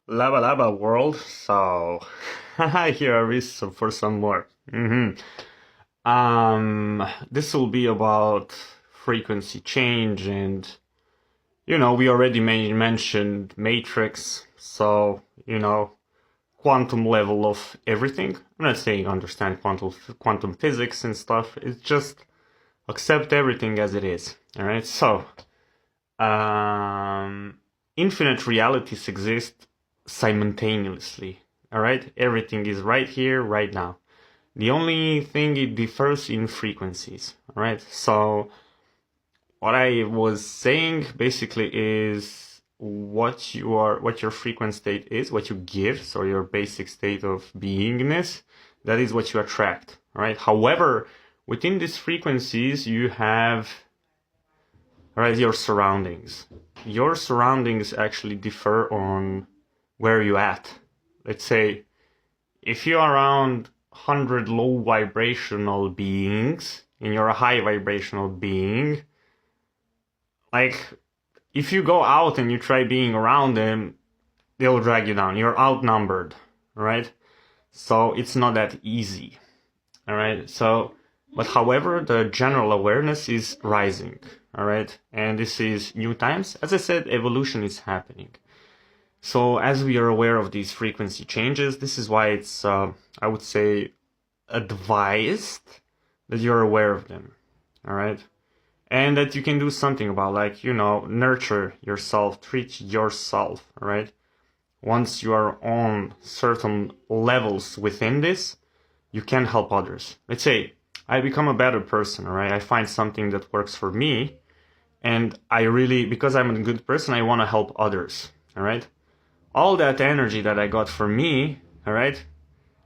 Lava Lava World. So here is for some more. This will be about frequency change, and we already mentioned matrix. So quantum level of everything. I'm not saying understand quantum physics and stuff. It's just accept everything as it is. All right. So um, infinite realities exist simultaneously. All right, everything is right here, right now. The only thing it differs in frequencies. All right, so what I was saying basically is what your frequent state is, what you give, so your basic state of beingness, that is what you attract. All right. However, within these frequencies, you have your surroundings. Your surroundings actually differ on where you at. Let's say if you're around 100 low vibrational beings and you're a high vibrational being, like if you go out and you try being around them, they'll drag you down. You're outnumbered, right? So it's not that easy. All right. So, but however, the general awareness is rising. All right. And this is new times. As I said, evolution is happening. So as we are aware of these frequency changes, this is why it's, I would say, advised that you're aware of them. All right. And that you can do something about, like, nurture yourself, treat yourself. All right. Once you are on certain levels within this, you can help others. Let's say I become a better person, all right? I find something that works for me, and I really, because I'm a good person, I want to help others, all right? All that energy that I got for me, all right?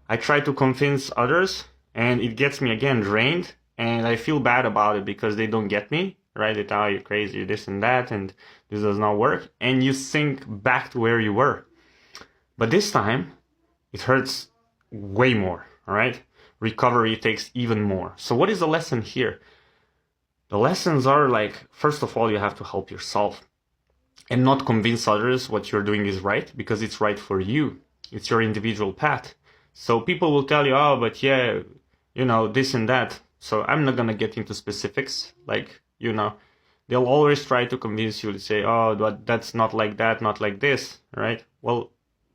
I try to convince others, and it gets me again drained, and I feel bad about it because they don't get me, right? They tell you crazy, this and that, and this does not work, and you sink back to where you were. But this time, it hurts way more, all right? Recovery takes even more. So what is the lesson here? The lessons are like, first of all, you have to help yourself and not convince others what you're doing is right, because it's right for you. It's your individual path. So people will tell you, oh, but yeah, this and that. So I'm not going to get into specifics. Like, they'll always try to convince you to say, oh, but that's not like that, not like this, right? Well,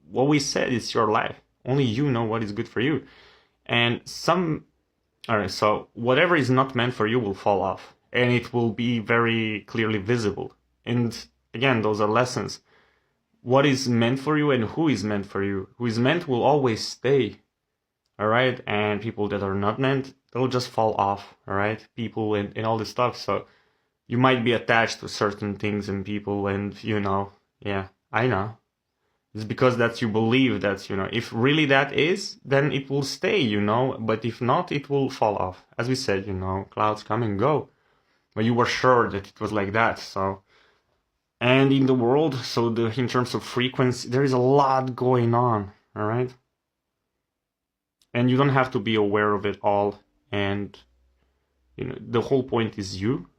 what we said is your life. Only you know what is good for you. And alright, so whatever is not meant for you will fall off. And it will be very clearly visible. And again, those are lessons. What is meant for you and who is meant for you. Who is meant will always stay. Alright? And people that are not meant, they'll just fall off. Alright? People and all this stuff. So you might be attached to certain things and people, and yeah, I know. It's because that you believe that, if really that is, then it will stay, but if not, it will fall off. As we said, clouds come and go. But you were sure that it was like that, so. And in the world, so in terms of frequency, there is a lot going on, all right? And you don't have to be aware of it all, and, the whole point is you.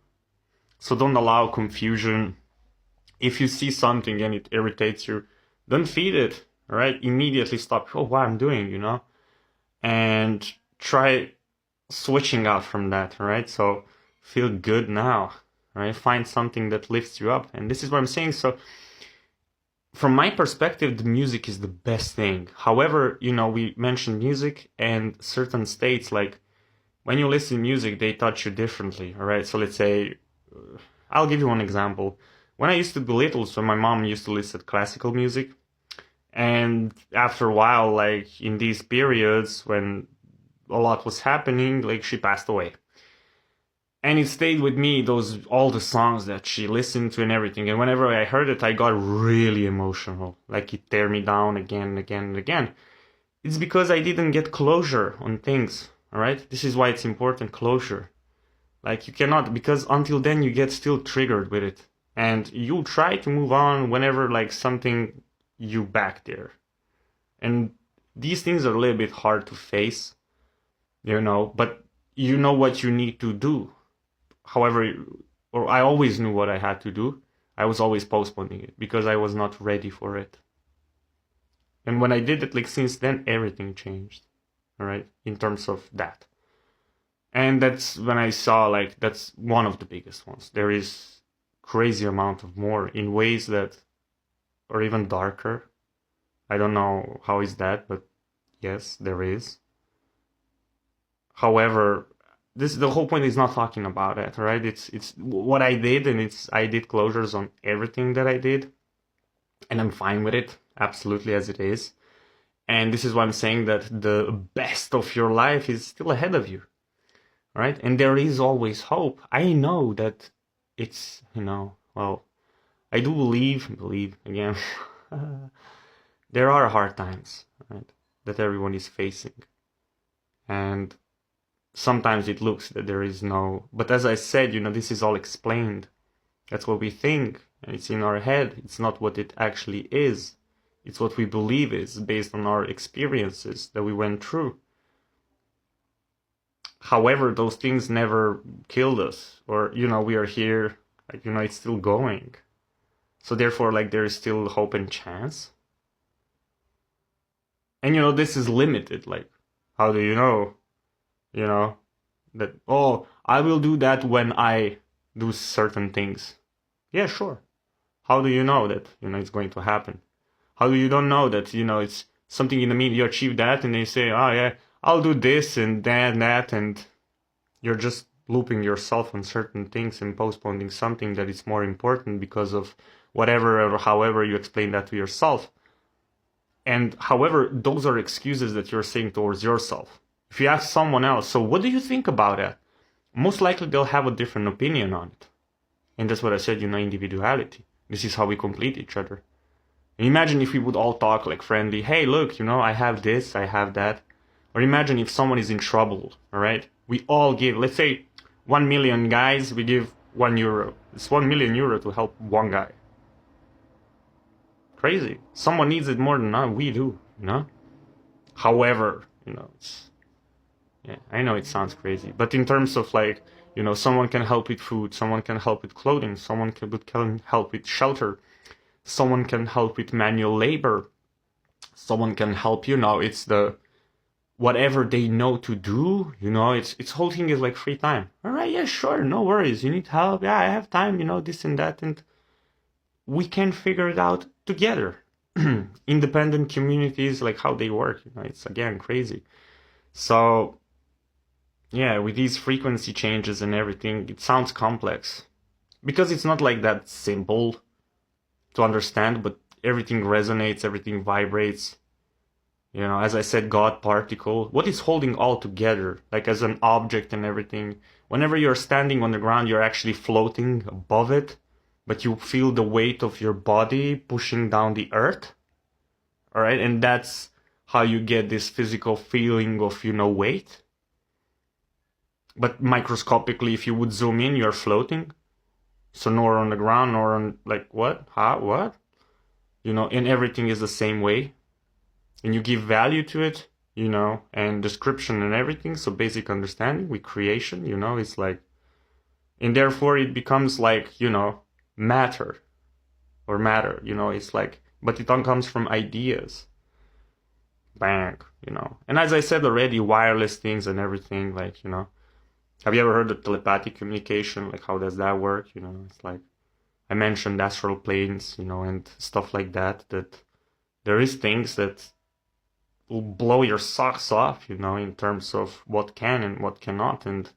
So don't allow confusion. If you see something and it irritates you, don't feed it, all right? Immediately stop. Oh, what I'm doing, and try switching out from that, all right? So feel good now, right? Find something that lifts you up. And this is what I'm saying. So from my perspective, the music is the best thing. However, we mentioned music and certain states, like when you listen to music, they touch you differently, all right? So let's say, I'll give you one example. When I used to be little, so my mom used to listen to classical music. And after a while, like in these periods when a lot was happening, like she passed away. And it stayed with me, all the songs that she listened to and everything. And whenever I heard it, I got really emotional. Like it tear me down again and again and again. It's because I didn't get closure on things, all right? This is why it's important, closure. Like you cannot, because until then you get still triggered with it. And you try to move on whenever like something you back there. And these things are a little bit hard to face, but you know what you need to do. However, or I always knew what I had to do. I was always postponing it because I was not ready for it. And when I did it, like since then, everything changed, all right, in terms of that. And that's when I saw like that's one of the biggest ones. There is crazy amount of more in ways that are even darker. I don't know how is that, but yes, there is. However, this the whole point is not talking about it, right? It's what I did, and I did closures on everything that I did, and I'm fine with it, absolutely as it is. And this is why I'm saying that the best of your life is still ahead of you, right? And there is always hope. I know that it's, well, I do believe again, there are hard times, right, that everyone is facing. And sometimes it looks that there is no, but as I said, this is all explained. That's what we think, and it's in our head. It's not what it actually is. It's what we believe is based on our experiences that we went through. However, those things never killed us, or, we are here, like, it's still going. So therefore, like, there is still hope and chance. And, this is limited. Like, how do you know, that, oh, I will do that when I do certain things. Yeah, sure. How do you know that, it's going to happen? How do you don't know that, it's something in the mean, you achieve that and they say, oh yeah, I'll do this and that, and you're just looping yourself on certain things and postponing something that is more important because of whatever or however you explain that to yourself. And however, those are excuses that you're saying towards yourself. If you ask someone else, so what do you think about that? Most likely they'll have a different opinion on it. And that's what I said, individuality. This is how we complete each other. And imagine if we would all talk like friendly, hey, look, I have this, I have that. Or imagine if someone is in trouble, all right? We all give, let's say, 1 million guys, we give €1. It's 1 million euro to help one guy. Crazy. Someone needs it more than we do, However, it's, yeah, I know it sounds crazy, but in terms of like, someone can help with food, someone can help with clothing, someone can help with shelter, someone can help with manual labor, someone can help, it's the whatever they know to do, it's whole thing is like free time. All right, yeah, sure, no worries. You need help? Yeah, I have time, this and that, and we can figure it out together. Independent communities, like how they work, it's again crazy. So yeah, with these frequency changes and everything, it sounds complex because it's not like that simple to understand, but everything resonates, everything vibrates. As I said, God particle, what is holding all together, like as an object and everything. Whenever you're standing on the ground, you're actually floating above it, but you feel the weight of your body pushing down the earth. All right, and that's how you get this physical feeling of, weight. But microscopically, if you would zoom in, you're floating. So nor on the ground, nor on, like, what? How? What? And everything is the same way. And you give value to it, and description and everything. So basic understanding with creation, it's like, and therefore it becomes like, matter. Or matter, it's like, but it all comes from ideas. Bang, And as I said already, wireless things and everything, like, have you ever heard of telepathic communication? Like, how does that work? It's like, I mentioned astral planes, and stuff like that, that there is things that will blow your socks off, in terms of what can and what cannot, and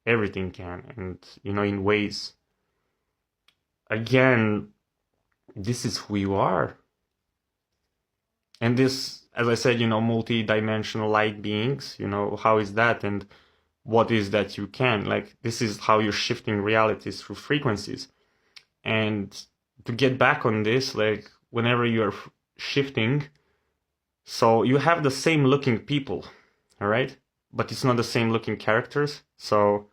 everything can, and, in ways. Again, this is who you are. And this, as I said, multi-dimensional light beings, how is that? And what is that you can, like, this is how you're shifting realities through frequencies. And to get back on this, like, whenever you're shifting, so you have the same looking people, all right, but it's not the same looking characters. So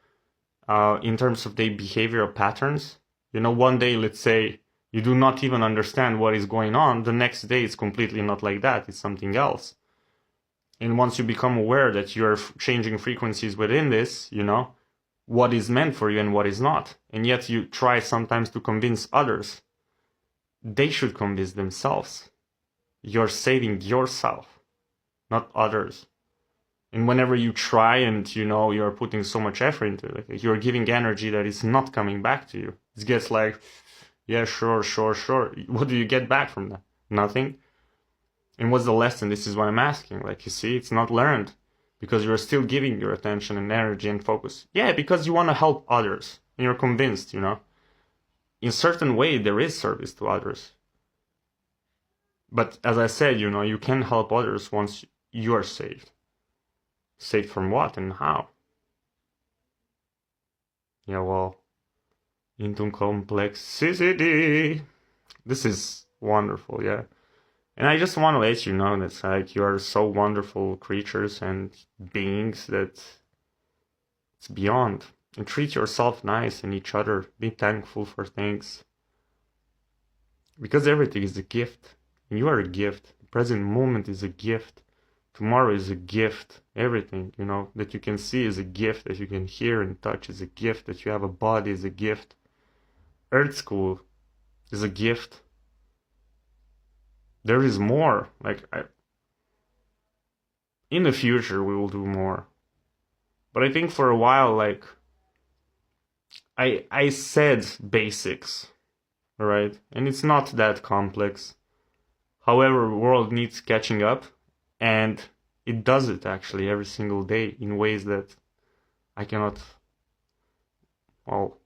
in terms of their behavioral patterns, one day, let's say, you do not even understand what is going on, the next day it's completely not like that, it's something else. And once you become aware that you're changing frequencies within this, what is meant for you and what is not. And yet you try sometimes to convince others. They should convince themselves. You're saving yourself, not others. And whenever you try and you're putting so much effort into it, like, you're giving energy that is not coming back to you. It gets like, yeah, sure. What do you get back from that? Nothing. And what's the lesson? This is what I'm asking. Like, you see, it's not learned because you're still giving your attention and energy and focus. Yeah, because you want to help others and you're convinced, in certain way there is service to others. But as I said, you can help others once you are saved. Saved from what and how? Yeah, well, into complexity. This is wonderful, yeah. And I just want to let you know that, like, you are so wonderful creatures and beings that it's beyond. And treat yourself nice and each other. Be thankful for things. Because everything is a gift. And you are a gift. The present moment is a gift. Tomorrow is a gift. Everything, that you can see is a gift. That you can hear and touch is a gift. That you have a body is a gift. Earth School is a gift. There is more. Like, in the future, we will do more. But I think for a while, like, I said basics, right? And it's not that complex. However, the world needs catching up, and it does it actually every single day in ways that I cannot, well,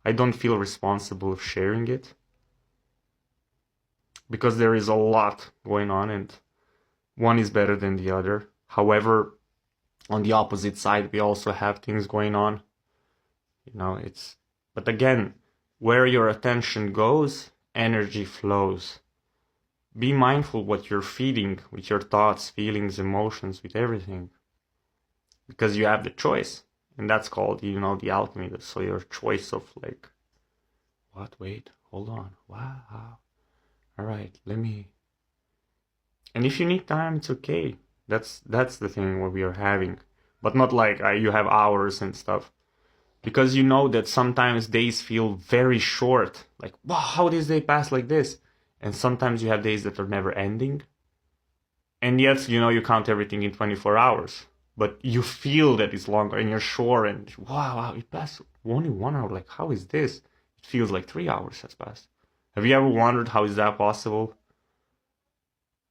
I don't feel responsible of sharing it. Because there is a lot going on and one is better than the other. However, on the opposite side, we also have things going on. But again, where your attention goes, energy flows. Be mindful what you're feeding with your thoughts, feelings, emotions, with everything. Because you have the choice. And that's called, the alchemy. So your choice of like, what? Wait, hold on. Wow. All right, let me. And if you need time, it's okay. That's the thing what we are having. But not like you have hours and stuff. Because you know that sometimes days feel very short. Like, wow, how does day pass like this? And sometimes you have days that are never ending. And yet, you count everything in 24 hours. But you feel that it's longer and you're sure and wow, it passed only 1 hour. Like, how is this? It feels like 3 hours has passed. Have you ever wondered how is that possible?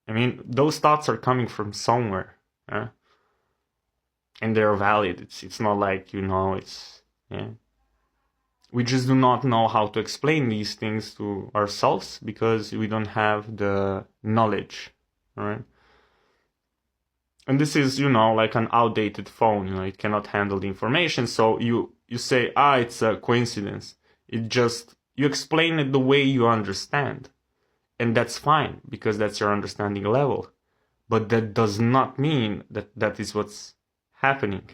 I mean, those thoughts are coming from somewhere. And they're valid. It's not like, it's... Yeah. We just do not know how to explain these things to ourselves because we don't have the knowledge, right? And this is, like an outdated phone, it cannot handle the information. So you say, it's a coincidence. You explain it the way you understand. And that's fine because that's your understanding level. But that does not mean that is what's happening.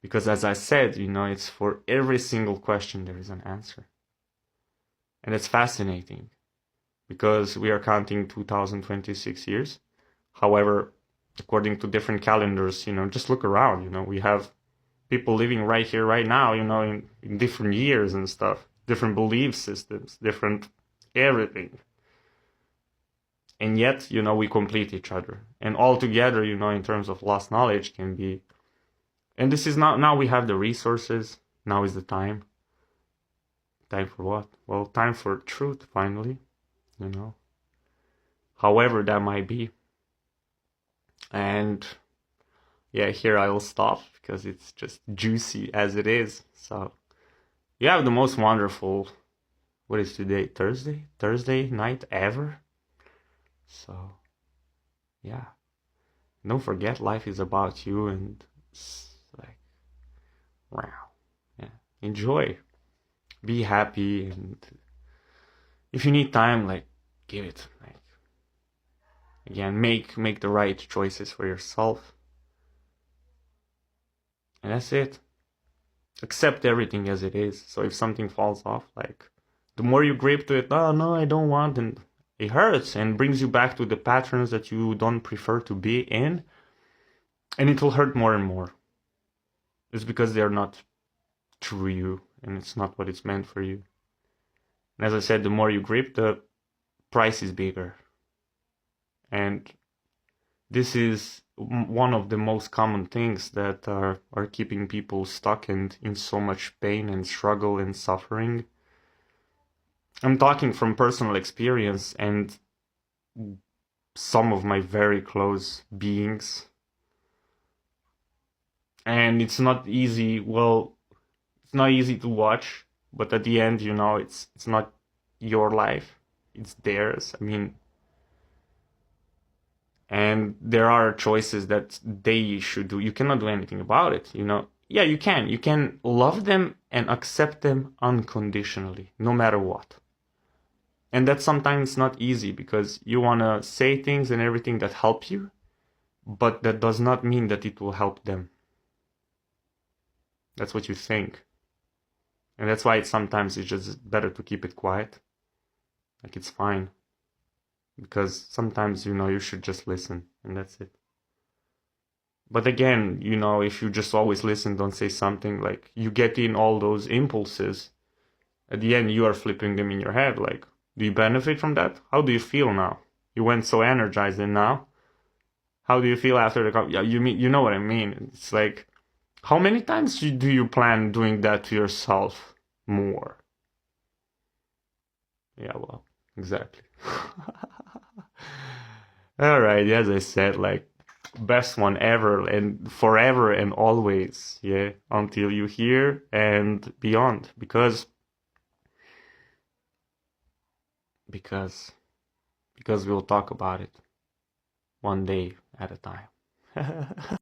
Because as I said, it's for every single question there is an answer. And it's fascinating because we are counting 2026 years. However, according to different calendars, just look around, we have people living right here, right now, in different years and stuff, different belief systems, different everything. And yet, we complete each other. And all together, in terms of lost knowledge can be... And this is now we have the resources. Now is the time. Time for what? Well, time for truth, finally. However that might be. And yeah, here I will stop because it's just juicy as it is. So you have the most wonderful, what is today? Thursday night ever. So yeah, don't forget life is about you and like, wow, yeah, enjoy, be happy, and if you need time, like, give it. Like, again, make the right choices for yourself, and that's it. Accept everything as it is. So if something falls off, like, the more you grip to it, oh no, I don't want, and it hurts and brings you back to the patterns that you don't prefer to be in, and it will hurt more and more. It's because they're not true you, and it's not what it's meant for you. And as I said, the more you grip, the price is bigger. And this is one of the most common things that are keeping people stuck and in so much pain and struggle and suffering. I'm talking from personal experience and some of my very close beings. And it's not easy. Well, it's not easy to watch, but at the end, it's not your life, it's theirs. I mean, and there are choices that they should do. You cannot do anything about it, Yeah, you can. You can love them and accept them unconditionally, no matter what. And that's sometimes not easy because you want to say things and everything that help you, but that does not mean that it will help them. That's what you think. And that's why sometimes it's just better to keep it quiet. Like, it's fine. Because sometimes, you should just listen, and that's it. But again, if you just always listen, don't say something, like, you get in all those impulses, at the end you are flipping them in your head. Like, do you benefit from that? How do you feel now? You went so energized, and now how do you feel after the yeah, you know what I mean? It's like, how many times do you plan doing that to yourself more? Yeah, well, exactly. All right, as I said, like, best one ever and forever and always, yeah, until you hear and beyond, because because we'll talk about it one day at a time.